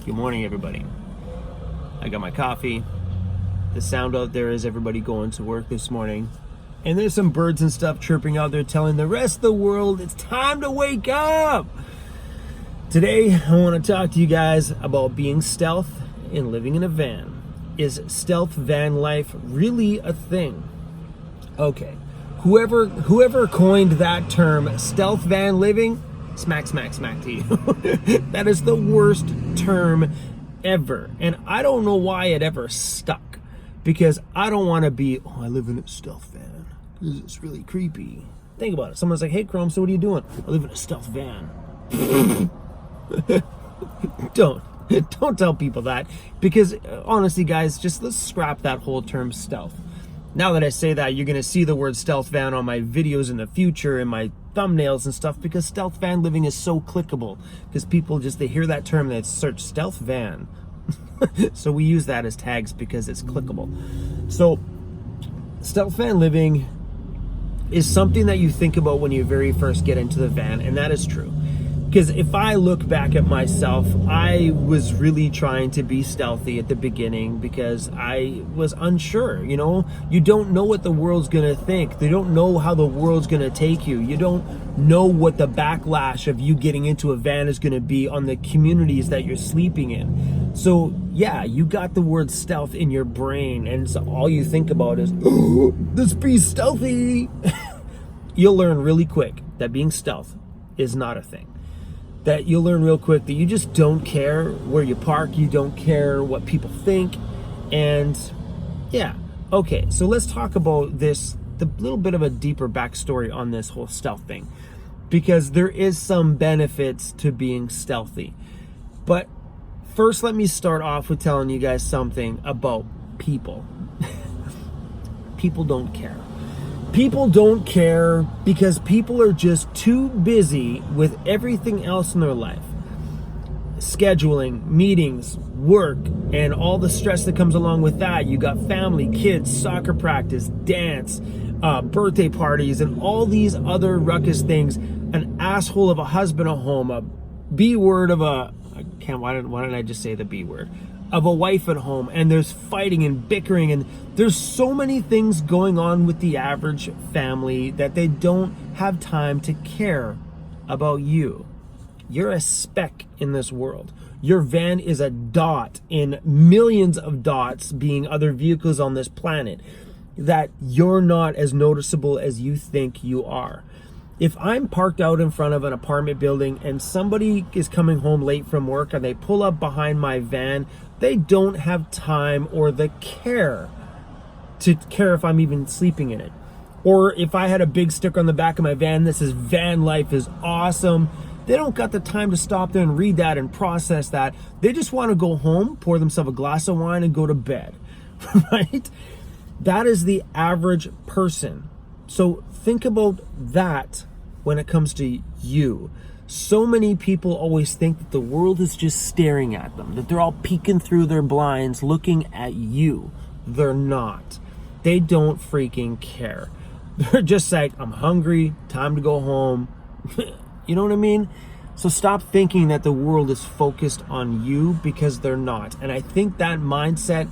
Good morning, everybody. I got my coffee. The sound out there is everybody going to work this morning. And there's some birds and stuff chirping out there telling the rest of the world it's time to wake up. Today, I want to talk to you guys about being stealth and living in a van. Is stealth van life really a thing? Okay, whoever coined that term, stealth van living, smack to you. That is the worst term ever. And I don't know why it ever stuck. Because I don't want to be, I live in a stealth van. It's really creepy. Think about it. Someone's like, hey, Chrome, so what are you doing? I live in a stealth van. Don't tell people that. Because honestly, guys, just let's scrap that whole term stealth. Now that I say that, you're going to see the word stealth van on my videos in the future, in my thumbnails and stuff, because stealth van living is so clickable. Because people they hear that term, they search stealth van. So we use that as tags because it's clickable. So stealth van living is something that you think about when you very first get into the van, and that is true. Because if I look back at myself, I was really trying to be stealthy at the beginning because I was unsure, You don't know what the world's going to think. They don't know how the world's going to take you. You don't know what the backlash of you getting into a van is going to be on the communities that you're sleeping in. So, yeah, you got the word stealth in your brain, and so all you think about is, oh, let's be stealthy. You'll learn really quick that being stealth is not a thing. That you'll learn real quick that you just don't care where you park, you don't care what people think, and yeah. Okay, so let's talk about this, the little bit of a deeper backstory on this whole stealth thing, because there is some benefits to being stealthy. But first, let me start off with telling you guys something about people. People don't care. People don't care because people are just too busy with everything else in their life. Scheduling, meetings, work, and all the stress that comes along with that. You got family, kids, soccer practice, dance, birthday parties, and all these other ruckus things. An asshole of a husband at home, a B word of a... why didn't I just say the B word? Of a wife at home, and there's fighting and bickering, and there's so many things going on with the average family that they don't have time to care about you. You're a speck in this world. Your van is a dot in millions of dots being other vehicles on this planet, that you're not as noticeable as you think you are. If I'm parked out in front of an apartment building and somebody is coming home late from work and they pull up behind my van, they don't have time or the care to care if I'm even sleeping in it. Or if I had a big sticker on the back of my van that says van life is awesome, they don't got the time to stop there and read that and process that. They just want to go home, pour themselves a glass of wine and go to bed, right? That is the average person. So think about that when it comes to you. So many people always think that the world is just staring at them, that they're all peeking through their blinds looking at you. They're not. They don't freaking care. They're just like, I'm hungry, time to go home. You know what I mean? So stop thinking that the world is focused on you, because they're not. And I think that mindset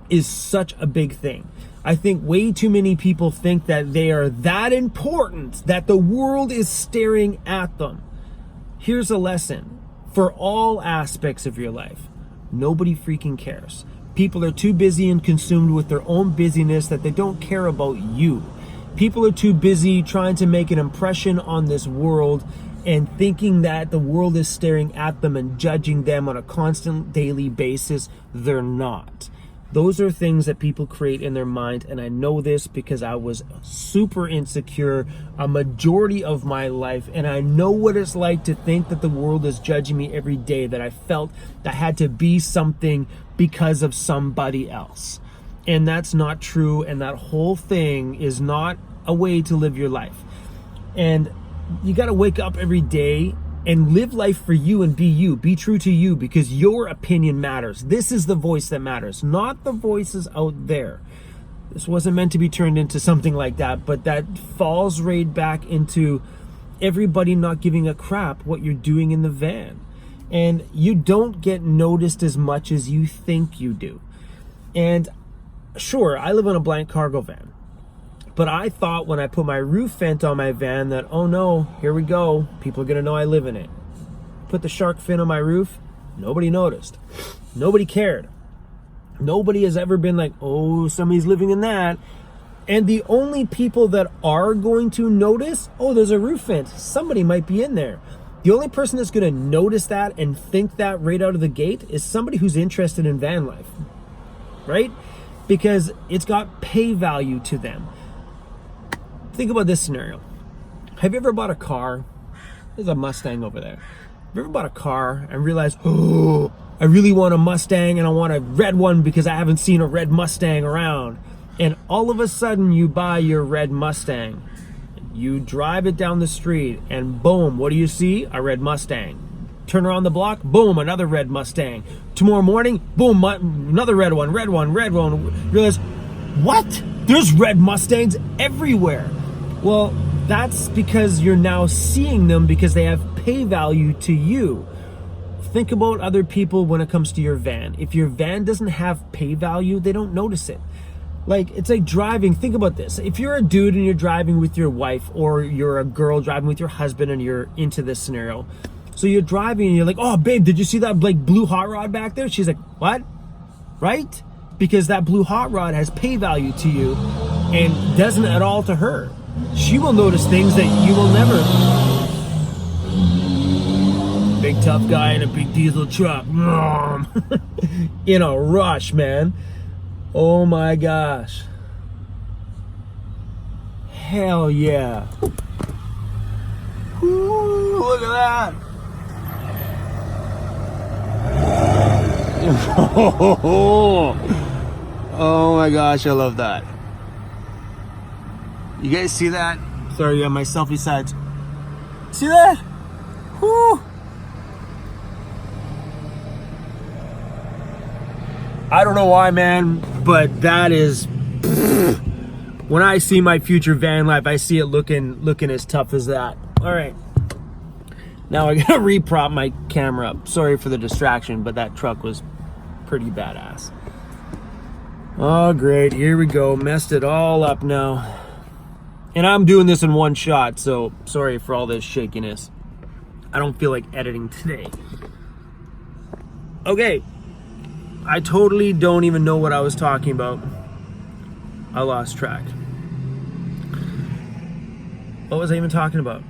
is such a big thing. I think way too many people think that they are that important, that the world is staring at them. Here's a lesson for all aspects of your life. Nobody freaking cares. People are too busy and consumed with their own busyness that they don't care about you. People are too busy trying to make an impression on this world and thinking that the world is staring at them and judging them on a constant daily basis. They're not. Those are things that people create in their mind, and I know this because I was super insecure a majority of my life, and I know what it's like to think that the world is judging me every day, that I felt I had to be something because of somebody else. And that's not true, and that whole thing is not a way to live your life. And you got to wake up every day and live life for you and be you. Be true to you, because your opinion matters. This is the voice that matters, not the voices out there. This wasn't meant to be turned into something like that, but that falls right back into everybody not giving a crap what you're doing in the van. and you don't get noticed as much as you think you do. And sure, I live on a blank cargo van, but I thought when I put my roof vent on my van that, oh no, here we go, people are gonna know I live in it. Put the shark fin on my roof, nobody noticed. Nobody cared. Nobody has ever been like, oh, somebody's living in that. And the only people that are going to notice, oh, there's a roof vent, somebody might be in there. The only person that's gonna notice that and think that right out of the gate is somebody who's interested in van life, right? Because it's got pay value to them. Think about this scenario. Have you ever bought a car? There's a Mustang over there. Have you ever bought a car and realized, oh, I really want a Mustang and I want a red one because I haven't seen a red Mustang around. And all of a sudden you buy your red Mustang. You drive it down the street and boom, what do you see? A red Mustang. Turn around the block, boom, another red Mustang. Tomorrow morning, boom, another red one. Realize, what? There's red Mustangs everywhere. Well, that's because you're now seeing them because they have pay value to you. Think about other people when it comes to your van. If your van doesn't have pay value, they don't notice it. Like, it's like driving. Think about this. If you're a dude and you're driving with your wife, or you're a girl driving with your husband and you're into this scenario. So you're driving and you're like, oh, babe, did you see that like blue hot rod back there? She's like, what? Right? Because that blue hot rod has pay value to you and doesn't at all to her. She will notice things that you will never. Big tough guy in a big diesel truck. In a rush, man. Oh my gosh. Hell yeah. Ooh, look at that. Oh my gosh, I love that. You guys see that? Sorry, on my selfie sides. See that? Woo. I don't know why, man, but that is, when I see my future van life, I see it looking as tough as that. All right. Now I gotta reprop my camera up. Sorry for the distraction, but that truck was pretty badass. Oh, great. Here we go. Messed it all up now. And I'm doing this in one shot, so sorry for all this shakiness. I don't feel like editing today. Okay. I totally don't even know what I was talking about. I lost track. What was I even talking about?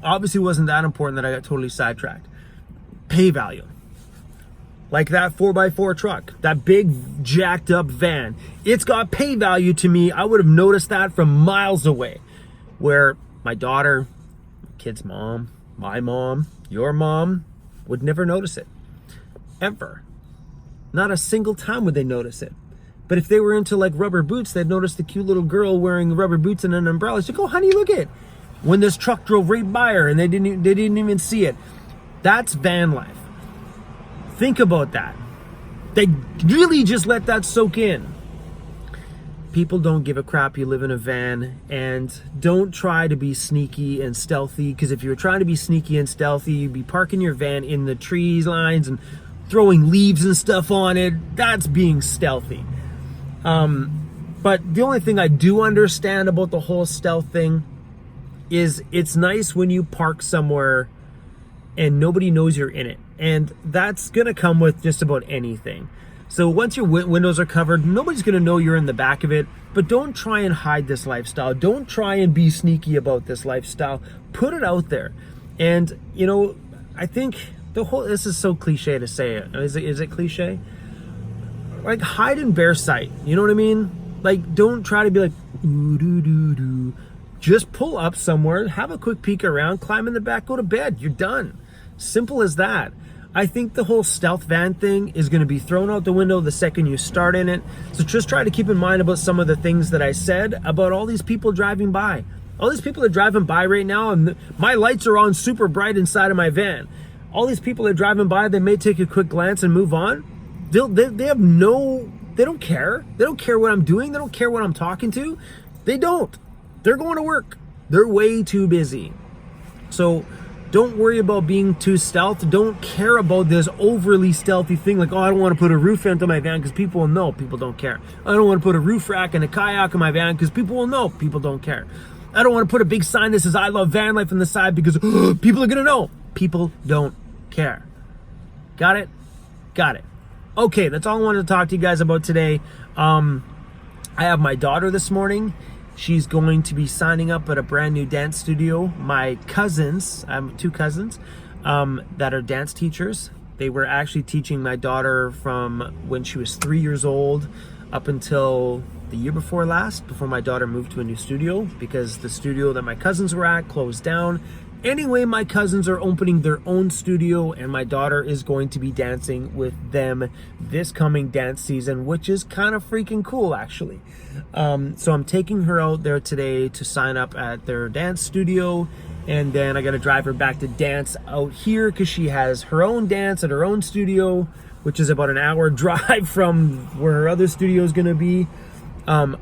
Obviously wasn't that important that I got totally sidetracked. Pay value. Like that 4x4 truck, that big jacked up van. It's got pay value to me. I would have noticed that from miles away. Where my daughter, kid's mom, my mom, your mom would never notice it. Ever. Not a single time would they notice it. But if they were into like rubber boots, they'd notice the cute little girl wearing rubber boots and an umbrella. She'd go, oh, honey, look it. When this truck drove right by her and they didn't even see it. That's van life. Think about that. They really just let that soak in. People don't give a crap you live in a van, and don't try to be sneaky and stealthy, because if you were trying to be sneaky and stealthy, you'd be parking your van in the trees lines and throwing leaves and stuff on it. That's being stealthy. But the only thing I do understand about the whole stealth thing is it's nice when you park somewhere and nobody knows you're in it. And that's gonna come with just about anything. So once your windows are covered, nobody's gonna know you're in the back of it. But don't try and hide this lifestyle. Don't try and be sneaky about this lifestyle. Put it out there. And you know, I think this is so cliche to say it. Is it cliche? Like, hide in bare sight. You know what I mean? Like, don't try to be like, ooh, doo, doo, doo. Just pull up somewhere, have a quick peek around, climb in the back, go to bed. You're done. Simple as that. I think the whole stealth van thing is going to be thrown out the window the second you start in it. So just try to keep in mind about some of the things that I said about all these people driving by. All these people are driving by right now, and my lights are on super bright inside of my van. All these people are driving by, they may take a quick glance and move on. They don't care. They don't care what I'm doing. They don't care what I'm talking to. They don't. They're going to work. They're way too busy. So Don't worry about being too stealth. Don't care about this overly stealthy thing like, oh, I don't want to put a roof vent on my van because people will know. People don't care. I don't want to put a roof rack and a kayak in my van because people will know. People don't care. I don't want to put a big sign that says I love van life on the side because people are going to know. People don't care. Got it? Got it. Okay, that's all I wanted to talk to you guys about today. I have my daughter this morning. She's going to be signing up at a brand new dance studio. My cousins, I have 2 cousins that are dance teachers. They were actually teaching my daughter from when she was 3 years old up until the year before last, before my daughter moved to a new studio, because the studio that my cousins were at closed down. Anyway, my cousins are opening their own studio, and my daughter is going to be dancing with them this coming dance season, which is kind of freaking cool, actually. So I'm taking her out there today to sign up at their dance studio, and then I got to drive her back to dance out here because she has her own dance at her own studio, which is about an hour drive from where her other studio is going to be.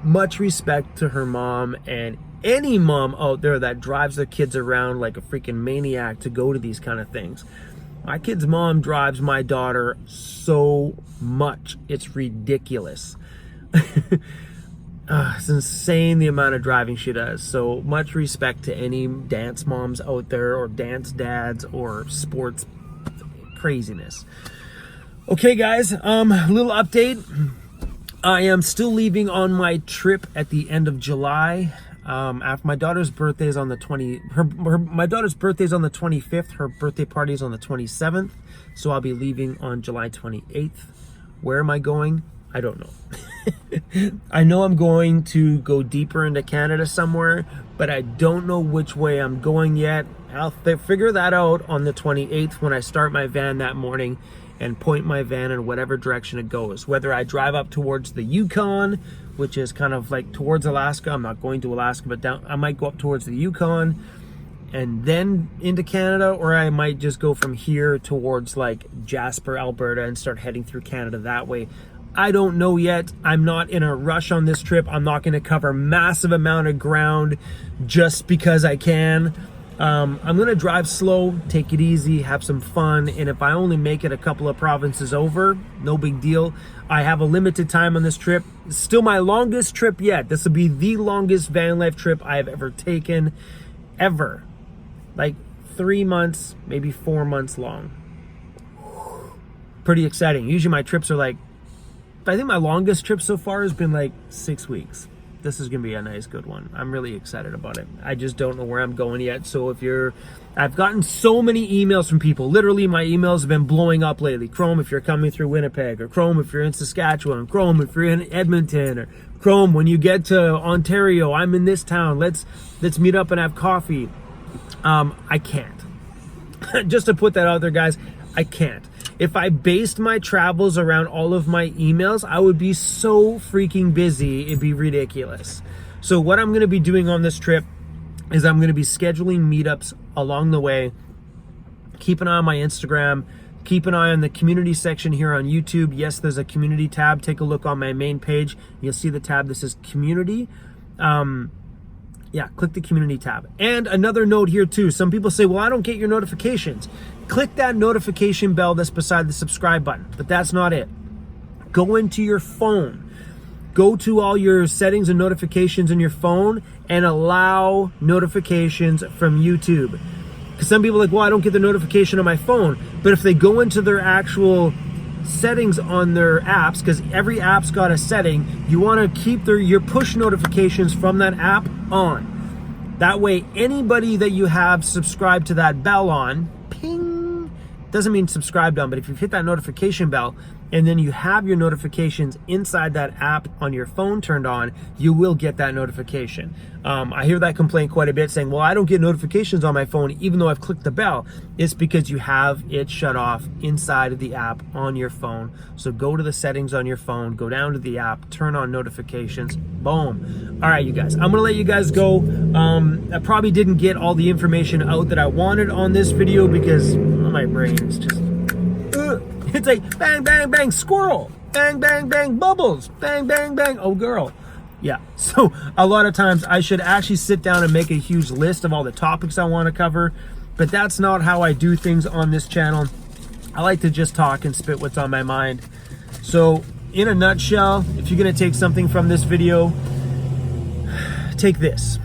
Much respect to her mom and any mom out there that drives their kids around like a freaking maniac to go to these kind of things. My kid's mom drives my daughter so much. It's ridiculous. It's insane the amount of driving she does. So much respect to any dance moms out there or dance dads or sports craziness. Okay, guys, little update. I am still leaving on my trip at the end of July. After my daughter's birthday is on the my daughter's birthday is on the 25th. Her birthday party is on the 27th. So I'll be leaving on July 28th. Where am I going? I don't know. I know I'm going to go deeper into Canada somewhere, but I don't know which way I'm going yet. I'll figure that out on the 28th when I start my van that morning and point my van in whatever direction it goes. Whether I drive up towards the Yukon, which is kind of like towards Alaska. I'm not going to Alaska, but down, I might go up towards the Yukon and then into Canada, or I might just go from here towards like Jasper, Alberta, and start heading through Canada that way. I don't know yet. I'm not in a rush on this trip. I'm not going to cover massive amount of ground just because I can. I'm going to drive slow, take it easy, have some fun, and if I only make it a couple of provinces over, no big deal. I have a limited time on this trip. It's still my longest trip yet. This will be the longest van life trip I have ever taken, ever. Like 3 months, maybe 4 months long. Pretty exciting. Usually my trips are like, I think my longest trip so far has been like 6 weeks. This is going to be a nice, good one. I'm really excited about it. I just don't know where I'm going yet. So I've gotten so many emails from people. Literally, my emails have been blowing up lately. Chrome, if you're coming through Winnipeg, or Chrome, if you're in Saskatchewan, Chrome, if you're in Edmonton, or Chrome, when you get to Ontario, I'm in this town. Let's meet up and have coffee. I can't. Just to put that out there, guys, I can't. If I based my travels around all of my emails, I would be so freaking busy, it'd be ridiculous. So what I'm going to be doing on this trip is I'm going to be scheduling meetups along the way. Keep an eye on my Instagram. Keep an eye on the community section here on YouTube. Yes, there's a community tab. Take a look on my main page. You'll see the tab that says community. Yeah, click the community tab. And another note here too. Some people say, well, I don't get your notifications. Click that notification bell that's beside the subscribe button, but that's not it. Go into your phone. Go to all your settings and notifications in your phone and allow notifications from YouTube. Because some people are like, well, I don't get the notification on my phone. But if they go into their actual settings on their apps, because every app's got a setting, you want to keep your push notifications from that app on. That way, anybody that you have subscribed to that bell on, ping, doesn't mean subscribed on, but if you hit that notification bell and then you have your notifications inside that app on your phone turned on, you will get that notification. I hear that complaint quite a bit saying, well, I don't get notifications on my phone even though I've clicked the bell. It's because you have it shut off inside of the app on your phone. So go to the settings on your phone, go down to the app, turn on notifications, boom. All right, you guys, I'm gonna let you guys go. I probably didn't get all the information out that I wanted on this video because my brain is just, it's like bang, bang, bang, squirrel, bang, bang, bang, bubbles, bang, bang, bang, oh girl. Yeah, so a lot of times I should actually sit down and make a huge list of all the topics I want to cover. But that's not how I do things on this channel. I like to just talk and spit what's on my mind. So in a nutshell, if you're gonna take something from this video, take this.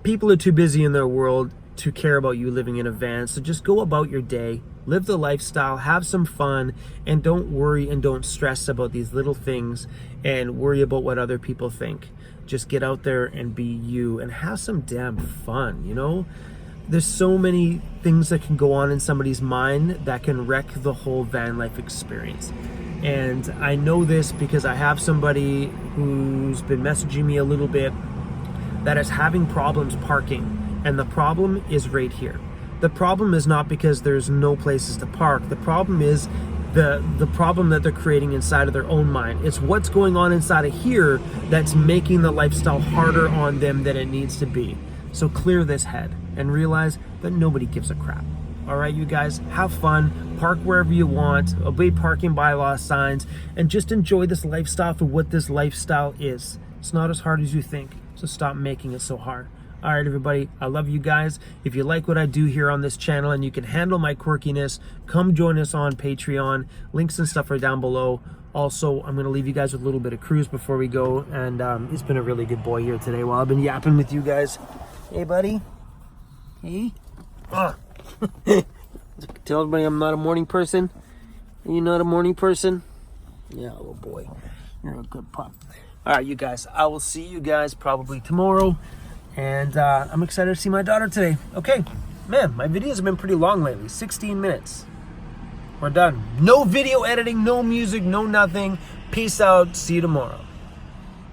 People are too busy in their world to care about you living in a van. So just go about your day, live the lifestyle, have some fun, and don't worry and don't stress about these little things and worry about what other people think. Just get out there and be you and have some damn fun, you know? There's so many things that can go on in somebody's mind that can wreck the whole van life experience. And I know this because I have somebody who's been messaging me a little bit that is having problems parking. And the problem is right here. The problem is not because there's no places to park. The problem is the problem that they're creating inside of their own mind. It's what's going on inside of here that's making the lifestyle harder on them than it needs to be. So clear this head and realize that nobody gives a crap. All right, you guys, have fun, park wherever you want, obey parking bylaw signs, and just enjoy this lifestyle for what this lifestyle is. It's not as hard as you think, so stop making it so hard. All right, everybody, I love you guys. If you like what I do here on this channel and you can handle my quirkiness, come join us on Patreon. Links and stuff are down below. Also, I'm going to leave you guys with a little bit of cruise before we go. And he's been a really good boy here today while I've been yapping with you guys. Hey, buddy. Hey. Tell everybody I'm not a morning person. Are you not a morning person? Yeah, little boy. You're a good pup. All right, you guys. I will see you guys probably tomorrow. And I'm excited to see my daughter today. Okay, man, my videos have been pretty long lately. 16 minutes. We're done. No video editing, no music, no nothing. Peace out. See you tomorrow.